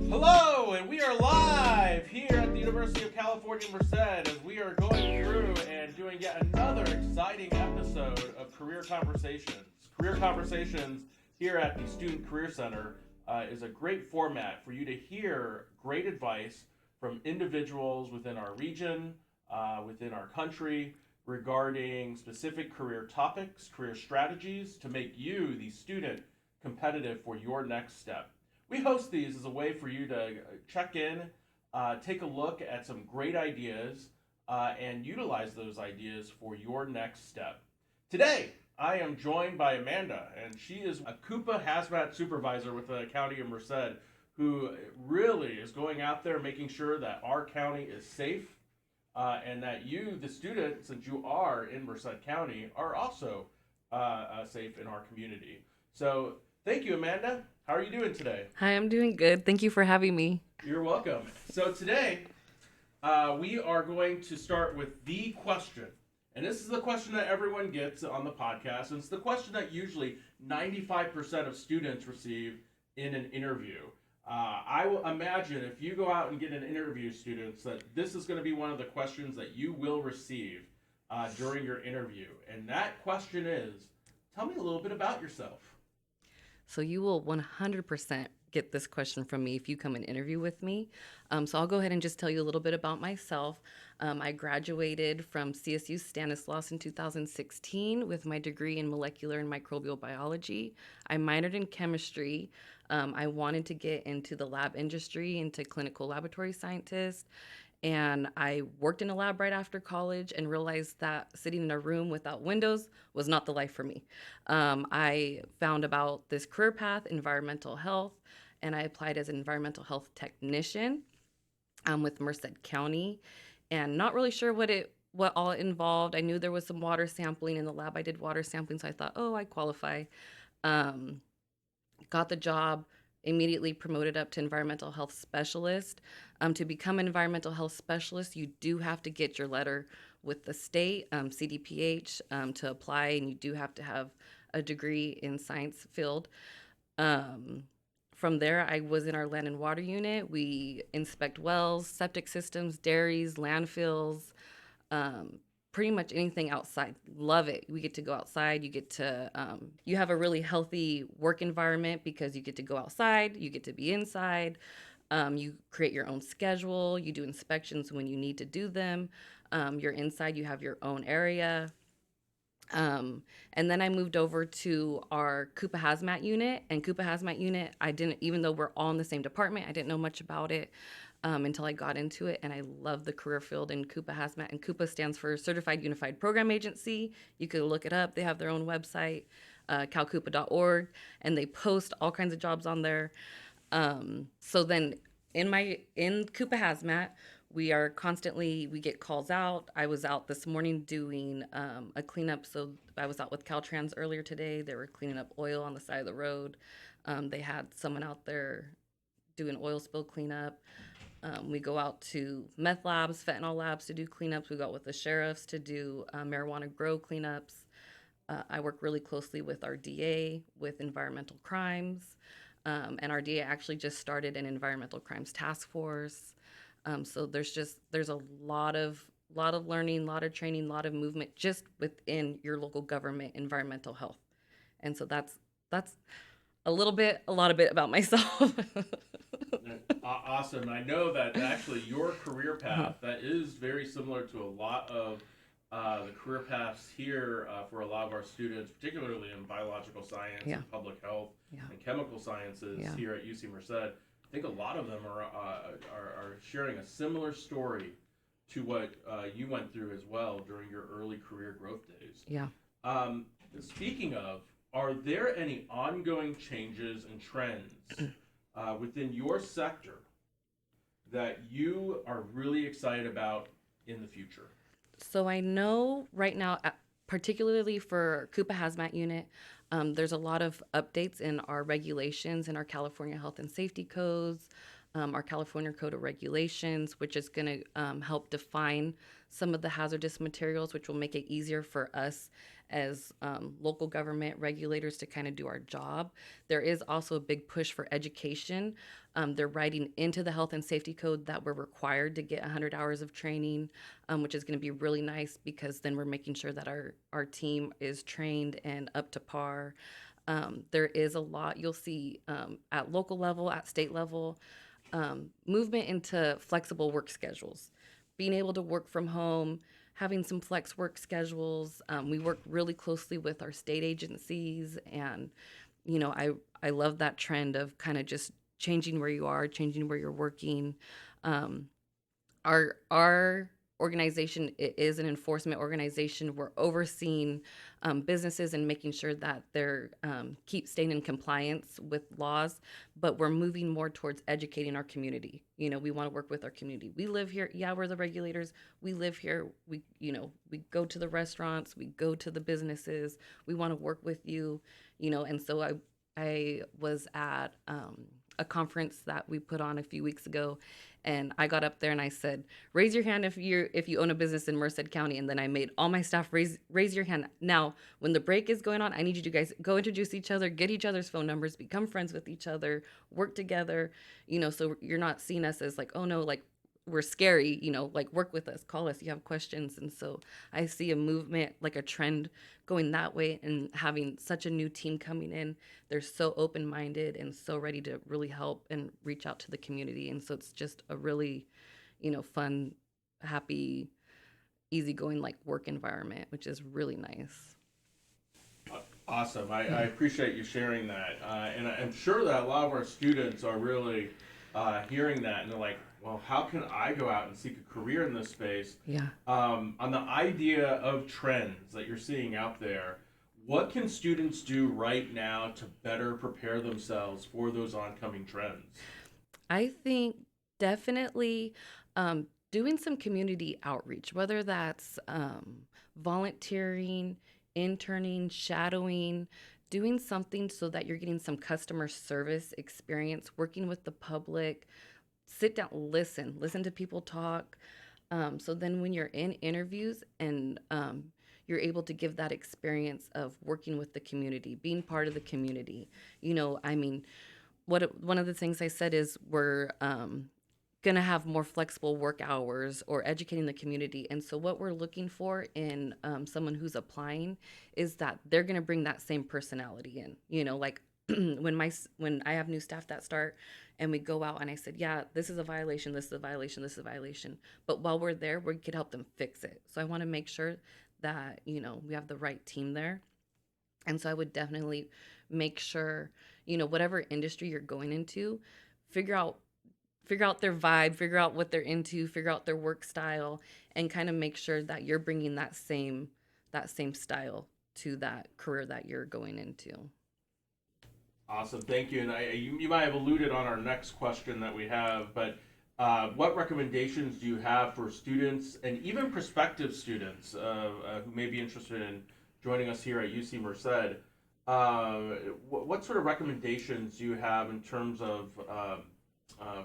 Hello, and we are live here at the University of California, Merced, as we are going through and doing yet another exciting episode of Career Conversations. Career Conversations here at the Student Career Center is a great format for you to hear great advice from individuals within our region, within our country, regarding specific career topics, career strategies to make you, the student, competitive for your next step. We host these as a way for you to check in, take a look at some great ideas, and utilize those ideas for your next step. Today, I am joined by Amanda, and she is a CUPA Hazmat supervisor with the County of Merced, who really is going out there making sure that our county is safe, and that you, the student, since you are in Merced County, are also safe in our community. So thank you, Amanda. How are you doing today? Hi, I'm doing good. Thank you for having me. You're welcome. So today, we are going to start with the question. And this is the question that everyone gets on the podcast. And it's the question that usually 95% of students receive in an interview. I will imagine if you go out and get an interview, students, that this is going to be one of the questions that you will receive during your interview. And that question is, tell me a little bit about yourself. So you will 100% get this question from me if you come and interview with me. So I'll go ahead and just tell you a little bit about myself. I graduated from CSU Stanislaus in 2016 with my degree in molecular and microbial biology. I minored in chemistry. I wanted to get into the lab industry, into clinical laboratory scientist. And I worked in a lab right after college and realized that sitting in a room without windows was not the life for me. I found about this career path, environmental health, and I applied as an environmental health technician with Merced County, and not really sure what all it involved. I knew there was some water sampling in the lab. I did water sampling, so I thought, oh, I qualify. Um, Got the job, immediately promoted up to environmental health specialist. To become an environmental health specialist, you do have to get your letter with the state, CDPH, to apply, and you do have to have a degree in science field. From there, I was in our land and water unit. We inspect wells, septic systems, dairies, landfills, pretty much anything outside. Love it. We get to go outside. You get to, you have a really healthy work environment because you get to go outside, you get to be inside. You create your own schedule. You do inspections when you need to do them. You're inside, you have your own area. And then I moved over to our CUPA Hazmat unit. And CUPA Hazmat unit, I didn't, even though we're all in the same department, I didn't know much about it until I got into it. And I love the career field in CUPA Hazmat. And CUPA stands for Certified Unified Program Agency. You could look it up. They have their own website, calcupa.org, and they post all kinds of jobs on there. So then in CUPA Hazmat, we get calls out. I was out this morning doing a cleanup. So I was out with Caltrans earlier today. They were cleaning up oil on the side of the road. They had someone out there doing oil spill cleanup. We go out to meth labs, fentanyl labs to do cleanups. We go out with the sheriffs to do marijuana grow cleanups. I work really closely with our DA with environmental crimes. And our DA actually just started an environmental crimes task force. So there's a lot of learning, a lot of training, a lot of movement just within your local government environmental health. And so that's a lot of bit about myself. Awesome. I know that actually your career path that is very similar to a lot of the career paths here for a lot of our students, particularly in biological science Yeah. and public health Yeah. and chemical sciences Yeah. here at UC Merced. I think a lot of them are sharing a similar story to what you went through as well during your early career growth days. Yeah. Speaking of, are there any ongoing changes and trends within your sector that you are really excited about in the future? So I know right now, particularly for CUPA Hazmat Unit, there's a lot of updates in our regulations in our California Health and Safety Codes. our California Code of Regulations, which is going to help define some of the hazardous materials, which will make it easier for us as local government regulators to kind of do our job. There is also a big push for education. They're writing into the health and safety code that we're required to get 100 hours of training, which is going to be really nice because then we're making sure that our team is trained and up to par. There is a lot you'll see at local level, at state level, movement into flexible work schedules, being able to work from home, having some flex work schedules. We work really closely with our state agencies, and I love that trend of kind of just changing where you are, changing where you're working. Um, our organization is an enforcement organization. We're overseeing businesses and making sure that they're keep staying in compliance with laws, but we're moving more towards educating our community. We want to work with our community. We live here. Yeah, we're the regulators. We live here. We go to the restaurants. We go to the businesses. We want to work with you. And so I was at a conference that we put on a few weeks ago, and I got up there and I said, "Raise your hand if you own a business in Merced County." And then I made all my staff raise your hand. Now, when the break is going on, I need you to guys go introduce each other, get each other's phone numbers, become friends with each other, work together. So you're not seeing us as like, oh no, like we're scary. Like work with us, call us, you have questions. And so I see a movement, like a trend going that way, and having such a new team coming in. They're so open-minded and so ready to really help and reach out to the community. And so it's just a really, fun, happy, easygoing like work environment, which is really nice. Awesome. I appreciate you sharing that. And I'm sure that a lot of our students are really hearing that, and they're like, well, how can I go out and seek a career in this space? Yeah. On the idea of trends that you're seeing out there, what can students do right now to better prepare themselves for those oncoming trends? I think definitely doing some community outreach, whether that's volunteering, interning, shadowing, doing something so that you're getting some customer service experience, working with the public, sit down, listen to people talk. So then when you're in interviews and you're able to give that experience of working with the community, being part of the community. I mean, one of the things I said is we're going to have more flexible work hours or educating the community. And so what we're looking for in someone who's applying is that they're going to bring that same personality in. Like when I have new staff that start and we go out and I said, yeah, this is a violation, this is a violation, this is a violation. But while we're there, we could help them fix it. So I want to make sure that, we have the right team there. And so I would definitely make sure, whatever industry you're going into, figure out their vibe, figure out what they're into, figure out their work style, and kind of make sure that you're bringing that same style to that career that you're going into. Awesome, thank you. And you might have alluded on our next question that we have, but what recommendations do you have for students and even prospective students who may be interested in joining us here at UC Merced? What sort of recommendations do you have in terms of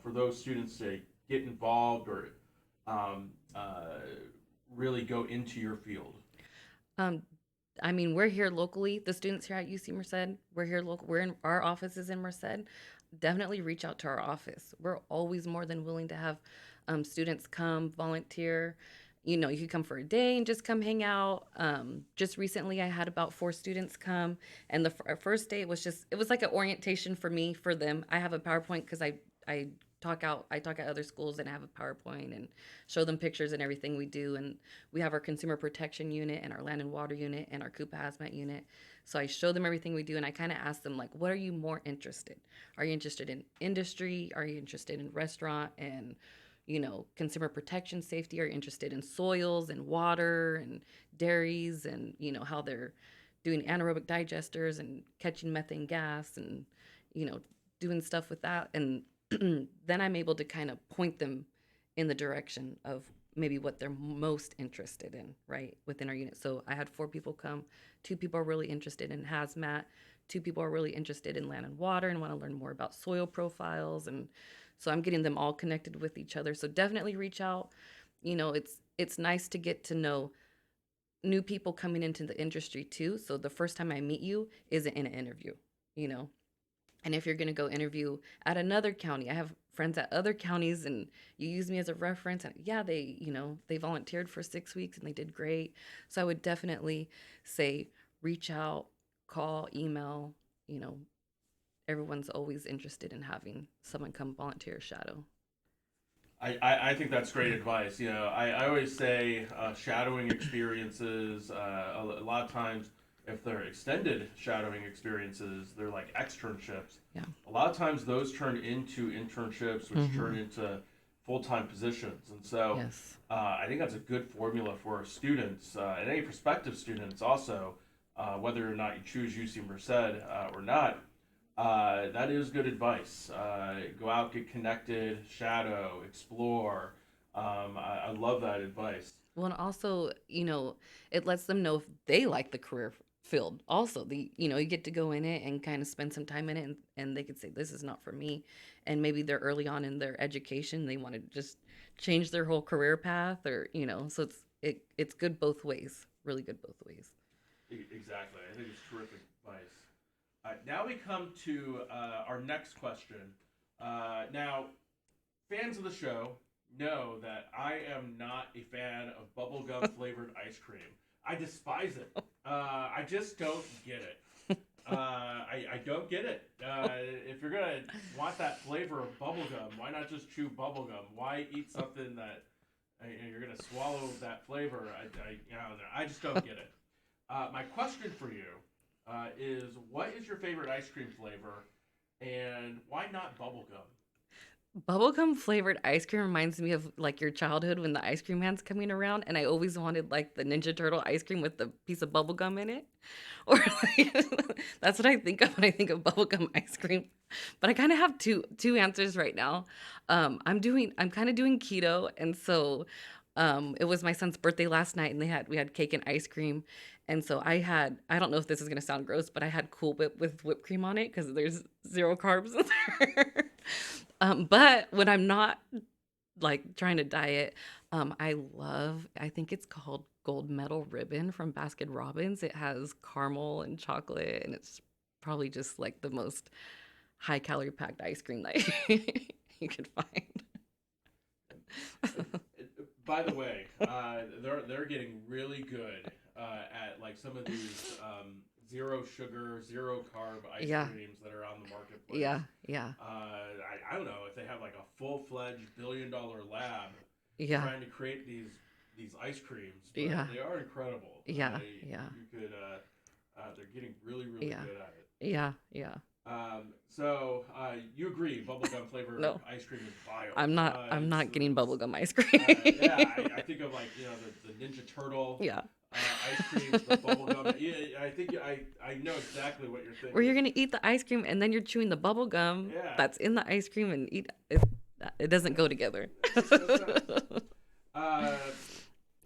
for those students to get involved or um, uh, really go into your field? Um, I mean, we're here locally. The students here at UC Merced, we're here local. We're in our offices in Merced. Definitely reach out to our office. We're always more than willing to have students come volunteer. You could come for a day and just come hang out. Just recently, I had about 4 students come, and the first day it was like an orientation for me for them. I have a PowerPoint because I talk at other schools and I have a PowerPoint and show them pictures and everything we do. And we have our consumer protection unit and our land and water unit and our CUPA Hazmat unit. So I show them everything we do, and I kind of ask them, like, what are you more interested? Are you interested in industry? Are you interested in restaurant and consumer protection safety? Are you interested in soils and water and dairies and how they're doing anaerobic digesters and catching methane gas and you know doing stuff with that? And then I'm able to kind of point them in the direction of maybe what they're most interested in, right, within our unit. So I had 4 people come. 2 people are really interested in hazmat. 2 people are really interested in land and water and want to learn more about soil profiles. And so I'm getting them all connected with each other. So definitely reach out. It's nice to get to know new people coming into the industry too. So the first time I meet you isn't in an interview, you know. And if you're going to go interview at another county, I have friends at other counties and you use me as a reference. And yeah, they volunteered for 6 weeks and they did great. So I would definitely say reach out, call, email, you know, everyone's always interested in having someone come volunteer or shadow. I think that's great advice. I always say shadowing experiences, a lot of times, if they're extended shadowing experiences, they're like externships. Yeah. A lot of times those turn into internships, which turn Mm-hmm. into full time positions. And so Yes. I think that's a good formula for students and any prospective students also, whether or not you choose UC Merced or not. That is good advice. Go out, get connected, shadow, explore. I love that advice. Well, and also, it lets them know if they like the career field. Also, you get to go in it and kind of spend some time in it, and they could say, "This is not for me." And maybe they're early on in their education, they want to just change their whole career path, or so it's good both ways. Really good both ways. Exactly. I think it's terrific advice. Now we come to our next question. Now, fans of the show know that I am not a fan of bubblegum flavored ice cream. I despise it. I just don't get it. I don't get it. If you're gonna want that flavor of bubblegum, why not just chew bubblegum? Why eat something that you're gonna swallow that flavor? I just don't get it. My question for you is, what is your favorite ice cream flavor, and why not bubblegum? Bubblegum flavored ice cream reminds me of like your childhood when the ice cream man's coming around, and I always wanted like the Ninja Turtle ice cream with the piece of bubblegum in it. Or like, that's what I think of when I think of bubblegum ice cream. But I kind of have two answers right now. I'm kind of doing keto, and so it was my son's birthday last night, and we had cake and ice cream, and so I don't know if this is gonna sound gross, but I had Cool Whip with whipped cream on it because there's zero carbs in there. But when I'm not like trying to diet, I think it's called Gold Medal Ribbon from Baskin Robbins. It has caramel and chocolate, and it's probably just like the most high calorie packed ice cream that you could find. By the way, they're getting really good at like some of these zero sugar, zero carb ice Yeah, creams that are on the marketplace. yeah, yeah, I don't know if they have like a full fledged $1 billion lab yeah, trying to create these ice creams, but yeah, they are incredible. yeah, yeah, You could they're getting really yeah, good at it. yeah, yeah. So you agree, bubblegum flavored No, ice cream is vile. I'm not getting It's bubblegum ice yeah, cream. I think of like the Ninja Turtle Yeah. ice creams, the bubblegum. Yeah, I think I know exactly what you're Where you're thinking. gonna eat the ice cream and then you're chewing the bubble gum Yeah, that's in the ice cream and it doesn't go together. that makes no sense. Uh,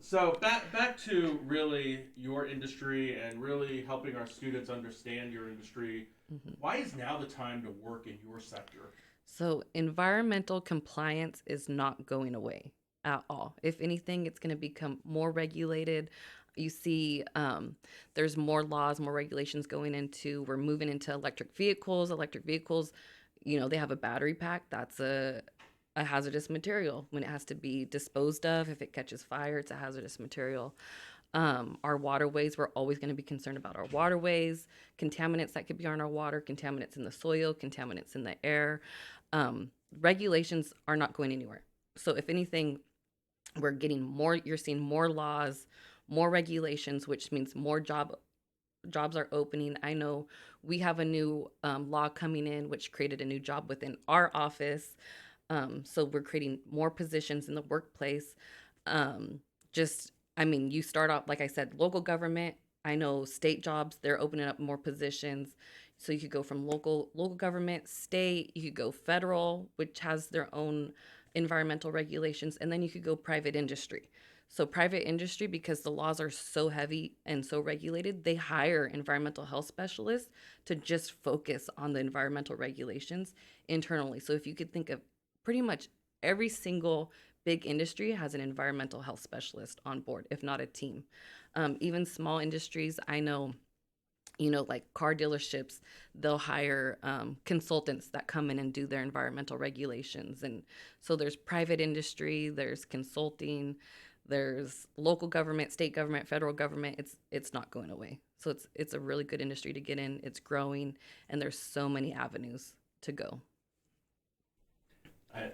so back to really your industry and really helping our students understand your industry. Mhm. Why is now the time to work in your sector? So environmental compliance is not going away at all. If anything, it's going to become more regulated. You see, there's more laws, more regulations going into. We're moving into electric vehicles. Electric vehicles, they have a battery pack. That's a hazardous material when it has to be disposed of. If it catches fire, it's a hazardous material. Our waterways, we're always going to be concerned about our waterways, contaminants that could be on our water, contaminants in the soil, contaminants in the air. Regulations are not going anywhere. So if anything, you're seeing more laws, more regulations, which means more jobs are opening. I know we have a new law coming in, which created a new job within our office. So we're creating more positions in the workplace. Um, just, I mean, you start off, like I said, local government. I know state jobs, they're opening up more positions. So you could go from local government, state, you could go federal, which has their own environmental regulations, and then you could go private industry. So private industry, because the laws are so heavy and so regulated, they hire environmental health specialists to just focus on the environmental regulations internally. So if you could think of pretty much every single big industry has an environmental health specialist on board, if not a team. Even small industries, I know, like car dealerships, they'll hire consultants that come in and do their environmental regulations. And so there's private industry, there's consulting, there's local government, state government, federal government. It's not going away. So it's a really good industry to get in. It's growing, and there's so many avenues to go.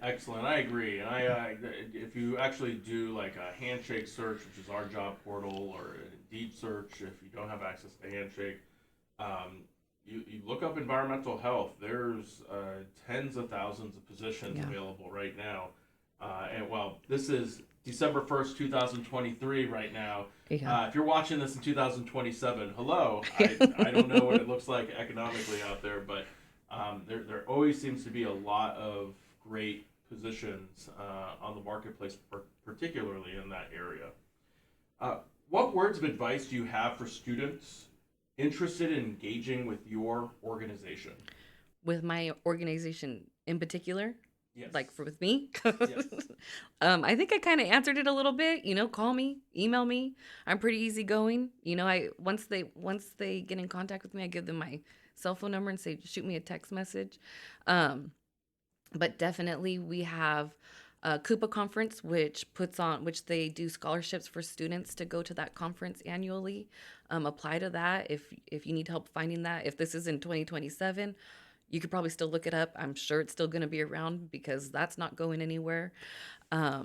Excellent. I agree. And if you actually do like a Handshake search, which is our job portal, or an Indeed search, if you don't have access to Handshake, you look up environmental health. There's tens of thousands of positions available right now. And well, this is December 1st, 2023 right now. If you're watching this in 2027, hello. I don't know what it looks like economically out there, but there always seems to be a lot of great positions on the marketplace, particularly in that area. What words of advice do you have for students interested in engaging with your organization? With my organization in particular? Yes. Like with me? Yes. I think I kind of answered it a little bit. Call me, email me. I'm pretty easygoing. Once they get in contact with me, I give them my cell phone number and say, shoot me a text message. But definitely we have a CUPA conference, which they do scholarships for students to go to that conference annually. Apply to that if you need help finding that. If this is in 2027, you could probably still look it up. I'm sure it's still going to be around because that's not going anywhere. I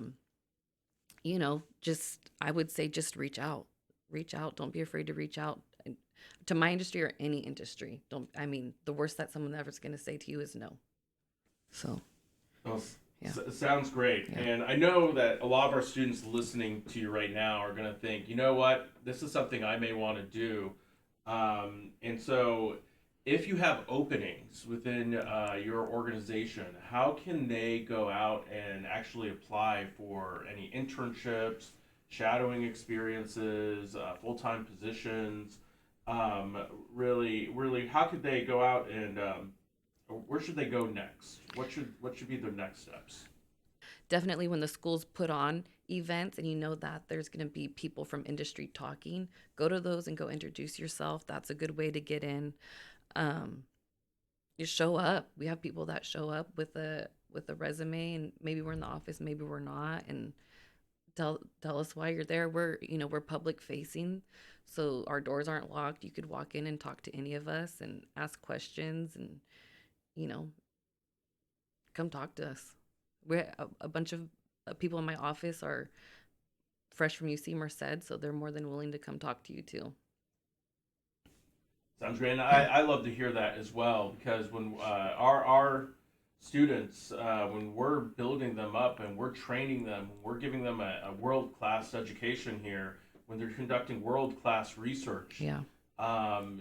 would say just reach out. Reach out. Don't be afraid to reach out to my industry or any industry. The worst that someone ever's going to say to you is no. So, well, sounds great. Yeah. And I know that a lot of our students listening to you right now are going to think, you know what, this is something I may want to do. And so if you have openings within your organization, how can they go out and actually apply for any internships, shadowing experiences, full-time positions? Really, how could they go out and where should they go next? What should be their next steps? Definitely when the schools put on events and you know that there's going to be people from industry talking, go to those and go introduce yourself. That's a good way to get in. You show up. We have people that show up with a resume, and maybe we're in the office, maybe we're not, and tell us why you're there. We're public facing, so our doors aren't locked. You could walk in and talk to any of us and ask questions, and come talk to us. We're a bunch of people in my office are fresh from UC Merced, so they're more than willing to come talk to you too. Sounds great. And I love to hear that as well, because when our students, when we're building them up and we're training them, we're giving them a world-class education here, when they're conducting world-class research, one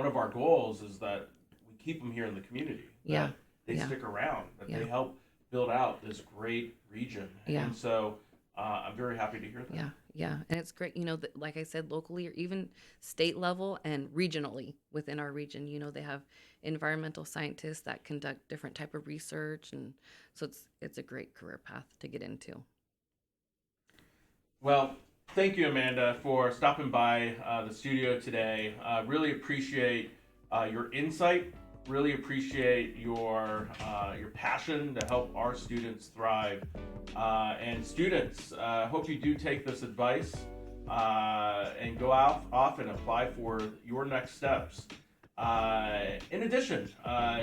of our goals is that we keep them here in the community. Yeah. They stick around, that they help build out this great region. Yeah. And so I'm very happy to hear that. Yeah. And it's great, like I said, locally or even state level and regionally within our region, they have environmental scientists that conduct different type of research. And so it's a great career path to get into. Well, thank you, Amanda, for stopping by the studio today. Really appreciate your insight. Really appreciate your passion to help our students thrive. And students, hope you do take this advice and go off and apply for your next steps. In addition,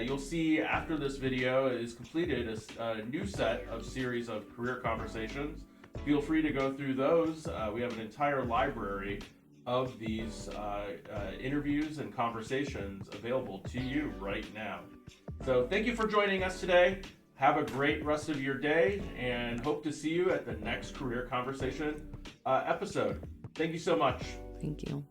you'll see after this video is completed a new set of series of career conversations. Feel free to go through those. We have an entire library of these interviews and conversations available to you right now. So thank you for joining us today. Have a great rest of your day, and hope to see you at the next Career Conversation episode. Thank you so much. Thank you.